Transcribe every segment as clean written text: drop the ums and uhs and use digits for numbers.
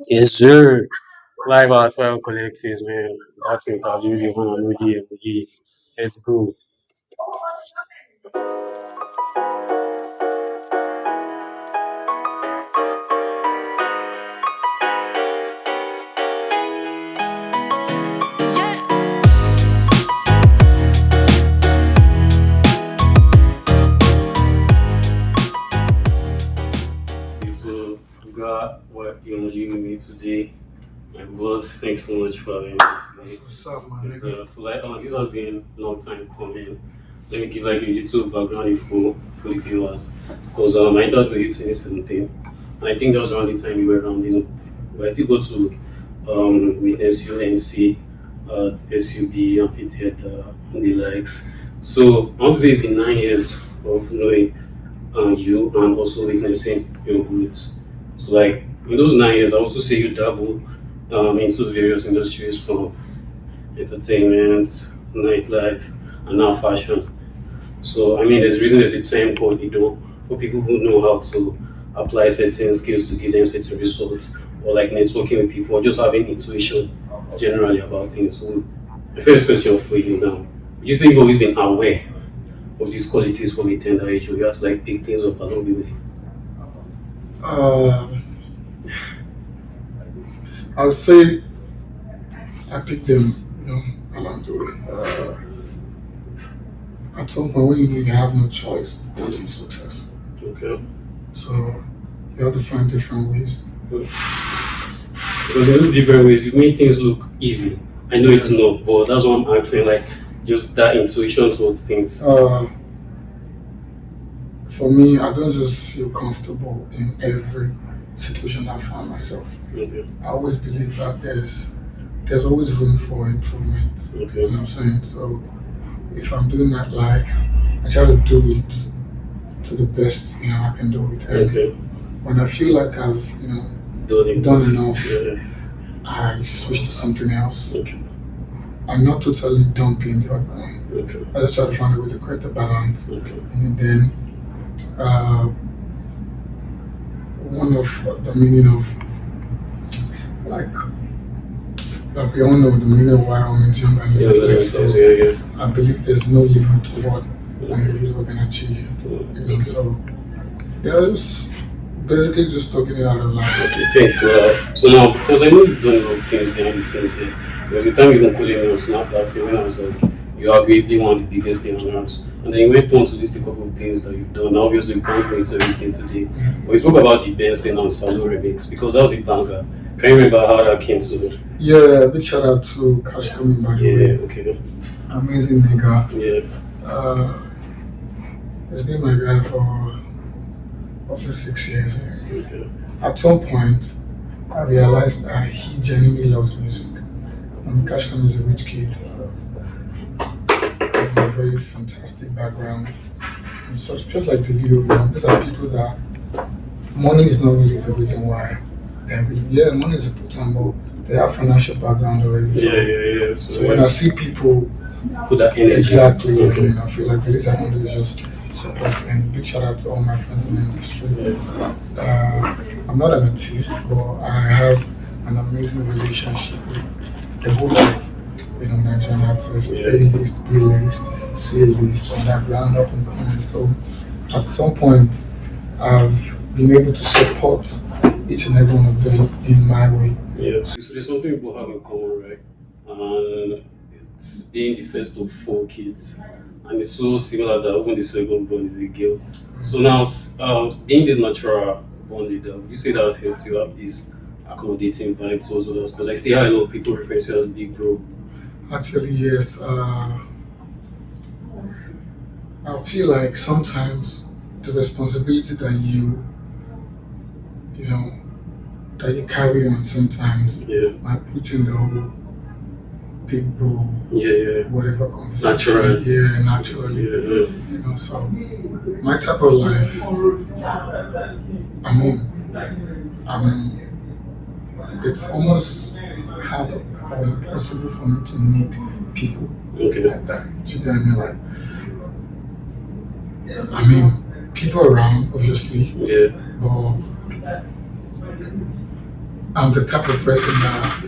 Yes, sir. Live at 12 collectives, man. That's interview the one and only Yhemolee. Let's go. Okay, so we got what Yhemolee with me today. My boss, thanks so much for having me today. What's up, my Yes, nigga? so like, this has been a long time coming. Let me give like a little background info for the viewers. Because I entered with you 2017, and I think that was around the time you were rounding up. But I still go to witness your MC at SUB, Amphitheater, and the likes. So I want to say it's been 9 years of knowing you and also witnessing your growth. So like in those 9 years, I also see you dabble into various industries from entertainment, nightlife, and now fashion. So I mean, there's a reason there's a term called Ido for people who know how to apply certain skills to give them certain results, or like networking with people, or just having intuition generally about things. So my first question for you now: would you say you've always been aware of these qualities from a tender age, or you have to like pick things up along the way? Uh, I would say I picked them, along the way. At some point, when you know you have no choice but to be successful, Okay. so you have to find different ways Hmm. to be successful. Because in those different ways, you make things look easy. I know it's not, but that's what I'm asking. Like just that intuition towards things. For me, I don't just feel comfortable in every situation I find myself. Okay. I always believe that there's always room for improvement. You Okay. know what I'm saying? So if I'm doing that live, I try to do it to the best I can do it. And Okay. when I feel like I've done enough, Yeah. I switch to something else. Okay. I'm not totally dumping the other one. Okay. I just try to find a way to create a balance. Okay. And then uh, one of the meaning of like we all know the meaning of why means young and Yeah. limitless. Yeah. So Yeah. Yeah. I believe there's no limit to what an individual can achieve. Okay. So yeah, just basically just talking it out of line. Okay, thank you. So now, because I know you've done a lot of things behind the scenes here, there was a time you even called me on Snap last year when I was like, you are arguably one of the biggest things on earth. And then you went on to list a couple of things that you've done. Now, obviously, we can't go into everything today. But we spoke about the Benson and Salo remix because that was a banger. Can you remember how that came to? Yeah, big shout out to Cash Coming by the Yeah, way. okay. Amazing nigga. Yeah, He's been my guy for over 6 years. okay. At some point, I realized that he genuinely loves music. Cash Coming is a rich kid with a very fantastic background. And such, just like the video, these are people that money is not really the reason why they're really, yeah, money is important, but they have financial background already. So, Yeah. so when I see people put that energy. exactly, Okay. I feel like the least I can do is just support. And big shout out to all my friends in the industry. I'm not an artist, but I have an amazing relationship with a whole lot of Nigerian artists, Yeah. A list, B list, C list, underground, up and coming. So at some point, I've been able to support each and every one of them in my way. Yeah. So there's something people have in common, right? And it's being the first of 4 kids. And it's so similar that even the second born is a girl. So now, being this natural born leader, would you say that has helped you have this accommodating vibe towards others? Because I see how a lot of people refer to you as big bro. Actually, yes. I feel like sometimes the responsibility that you know, that you carry on sometimes Yeah. might put you in the whole big bro, Yeah. whatever conversation. Naturally. Yeah, naturally. Yeah. So my type of life, I mean, it's almost hard or impossible for me to meet people Okay. like that. Do you get what I mean? Like, I mean, people around, obviously, Yeah. but I'm the type of person that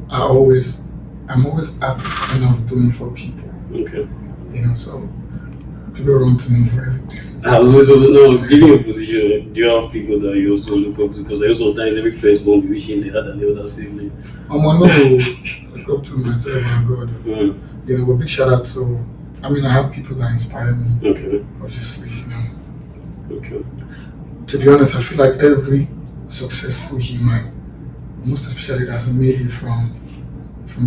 I'm always happy kind of doing for people. Okay. So people run to me for everything. I was also no giving a position. Do you have people that you also look up to? Because I also sometimes every firstborn be wishing they had an elder sibling. I'm on no look up to myself and God. But big shout out to. I have people that inspire me. Okay. Obviously, Okay. To be honest, I feel like every successful human, most especially that's made it from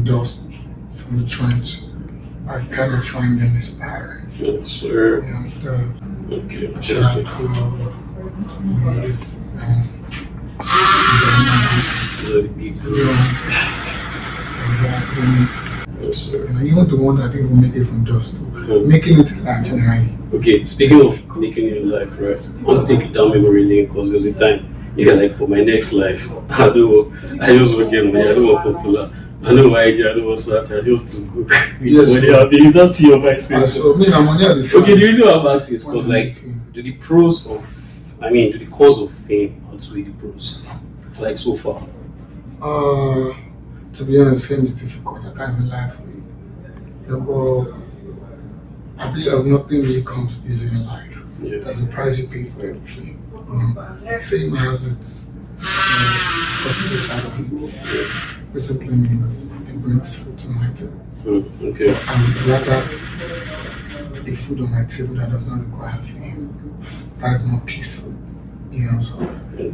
dust, from the trench, I kind of find them inspiring. Yes, sir. Okay. Shout out to this the big girls. Yes, sir. Even the one that didn't even make it from dust too. Making it like generally. Okay, speaking of making it in life, right? I want to take you down memory lane because there was a time, like for my next life, I just want to get money, I don't want popular. I know YG, I don't want Snapchat, I just to go with money out there. Is that still your back seat? So me, I'm money at the Okay, the reason why I'm asking is because do the cause of fame outweigh the pros? Like so far? To be honest, fame is difficult. I can't even lie for you. But I believe nothing really comes easy in life. There's a price you pay for everything. Fame has its positive side of it. Basically means it brings food to my table. Okay. I would rather a food on my table that does not require fame. That is not peaceful.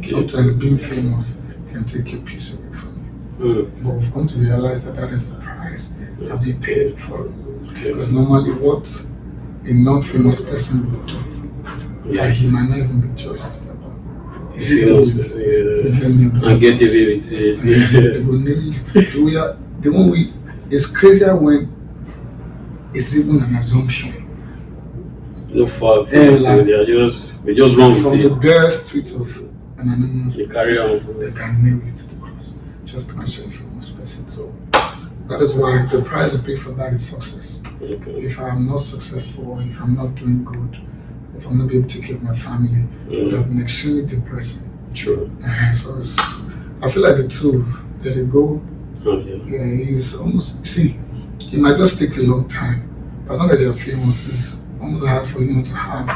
Sometimes being famous can take your peace away from you. But we've come to realize that is the price that we paid for it. Because normally what a non-famous person would do, he might not even be judged about. If you do it, and get away with it. It's crazier when it's even an assumption. No facts. They just run with it. From the barest tweet of an anonymous they carry on. They can nail you to the cross just because you're a famous person. So that is why the price you pay for that is success. Okay. If I'm not successful, if I'm not doing good, if I'm not able to take care of my family, it would have been extremely depressing. True. So I feel like the two, there they go. It's almost, it might just take a long time. But as long as you're famous, it's almost hard for you to have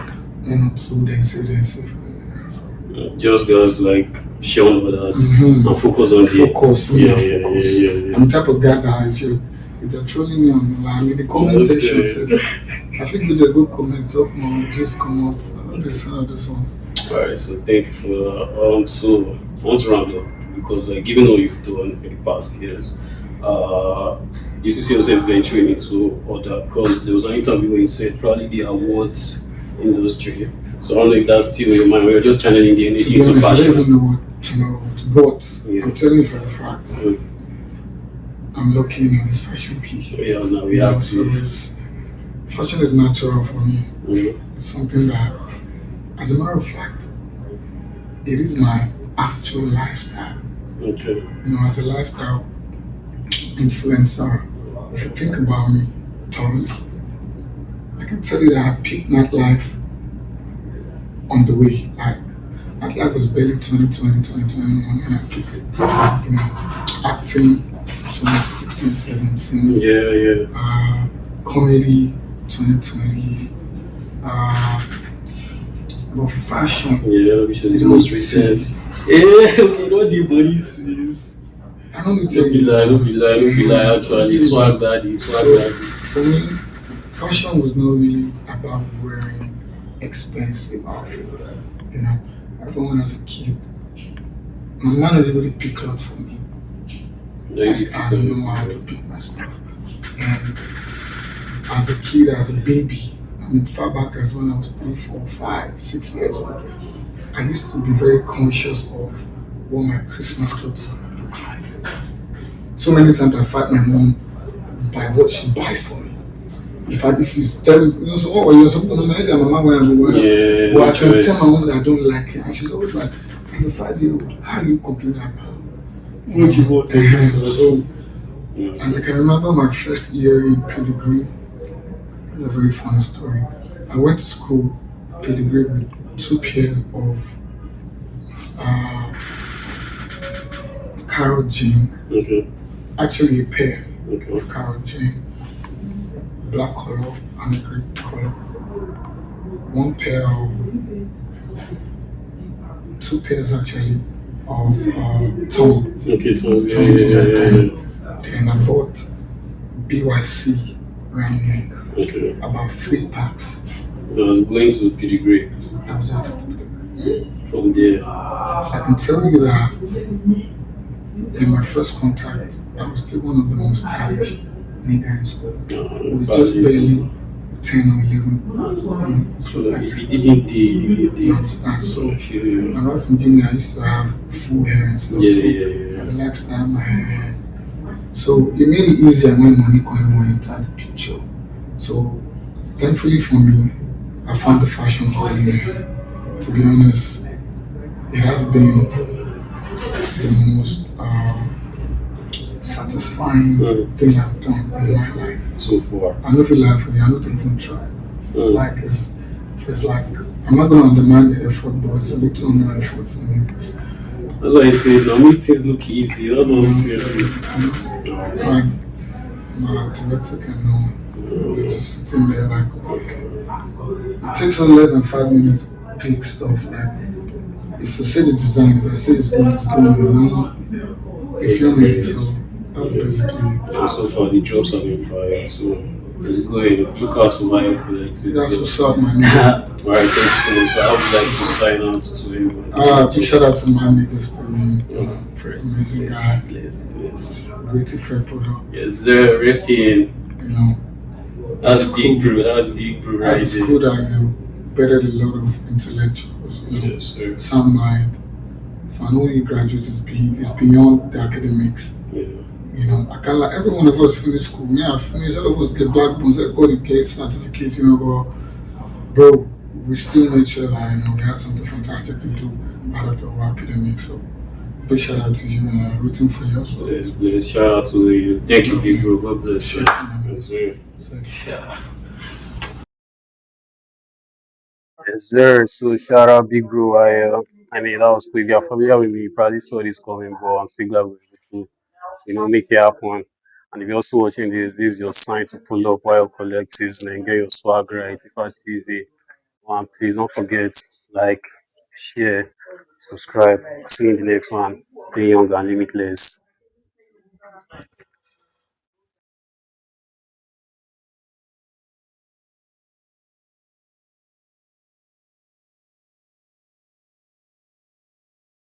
one or two, then say for you. So. Just guys shun over that and focus on focus. Yeah. I'm the type of guy that if they're trolling me on the comment section, I think we just go comment, talk more, just come out, this ones. Alright, so thank you for that. So I want to round up because given all you've done in the past years, do you see yourself venturing into other? Because there was an interview where you said probably the awards industry. So I don't know if that's still in your mind, or you're just channeling the energy into fashion. I don't even know what tomorrow holds, but I'm telling you for a fact, I'm lucky in this fashion piece. Now we have to. Fashion is natural for me. It's something that, as a matter of fact, it is my actual lifestyle. Okay. As a lifestyle influencer, if you think about me thoroughly, I can tell you that I picked nightlife on the way. Nightlife was barely 2020, 2021 when I picked it. Acting 2016, 17. Comedy 2020. But fashion. Which is the most recent. Okay, what the body is. I don't need to don't be lie, actually. Swag daddy. For me, fashion was not really about wearing expensive outfits. Even when I was a kid, my man didn't really pick clothes for me. I know how to pick my stuff. And as a kid, as a baby, far back as when I was 3, 4, 5, 6 years old, I used to be very conscious of what my Christmas clothes look like. So many times I fight my mom by what she buys for me. If it's terrible, you're something on my head, my mom will go, but I can tell my mom that I don't like it. And she's always like, as a 5-year-old, how are you complaining about what you want to And I can remember my first year in pedigree. It's a very fun story. I went to school, pedigree, with 2 pairs of Carol Jean, Okay. actually a pair Okay. of Carol Jean, black color and a green color. One pair of, two pairs actually of Tom. Okay, Tom. Yeah, Tom's yeah, yeah, yeah, yeah. then I bought BYC round neck, Okay. about 3 packs. I was going to pedigree That was it. from there. I can tell you that in my first contact, I was still one of the most stylish nigga in school. We just barely 10 or 11. So if you didn't dig, You understand? So, I feel you. and right from beginning, I used to have full hair and stuff. Yeah, So, yeah, yeah. I like style my hair. So, it made it easier when money came into the picture. So, thankfully for me, I found the fashion goal in it. To be honest, it has been the most satisfying thing I've done in my life. So far. I don't feel like for you, I don't even try. Mm. Like it's like I'm not gonna undermine the effort, but it's a little no effort for me. That's why I say normally things look easy. That's what I'm saying. Like my director can know. Just sitting there like it takes us less than 5 minutes to pick stuff. Like if I say the design, if I say it's good, it's good. You know, if you me, so that's basically it. And so far the jobs have been fire, so it's going. Look out for my collective. That's what's up, man. Alright, thank you so much. So I would like to sign out to everyone. Big shout out to my niggas to me. Amazing guy. Yes. Waiting for a product. Yes, sir. Ripping. You know. That's It's big, cool. bro. That's big, bro. Right It's there. cool that bettered a lot of intellectuals. You know, Yes, sir. sound mind. For an OE graduate, it's beyond the academics. Yeah. You know, I can't like every one of us finish school. Me, I finished, all of us get black bones, everybody gets certificates, you know, but bro, we still made sure that we had something fantastic to do out of our academics. So big shout out to you and rooting for you as well. Bless. Shout out to you. Thank you, big bro. God bless you. Yes, sir. Yes, sir. So shout out, big bro. I mean, that was quick. You're familiar with me. You probably saw this coming, but I'm still glad we're able to, make it happen. And if you're also watching this is your sign to pull up while collectives, man. Get your swag right. If that's easy, please don't forget, like, share, subscribe. See you in the next one. Stay young and limitless.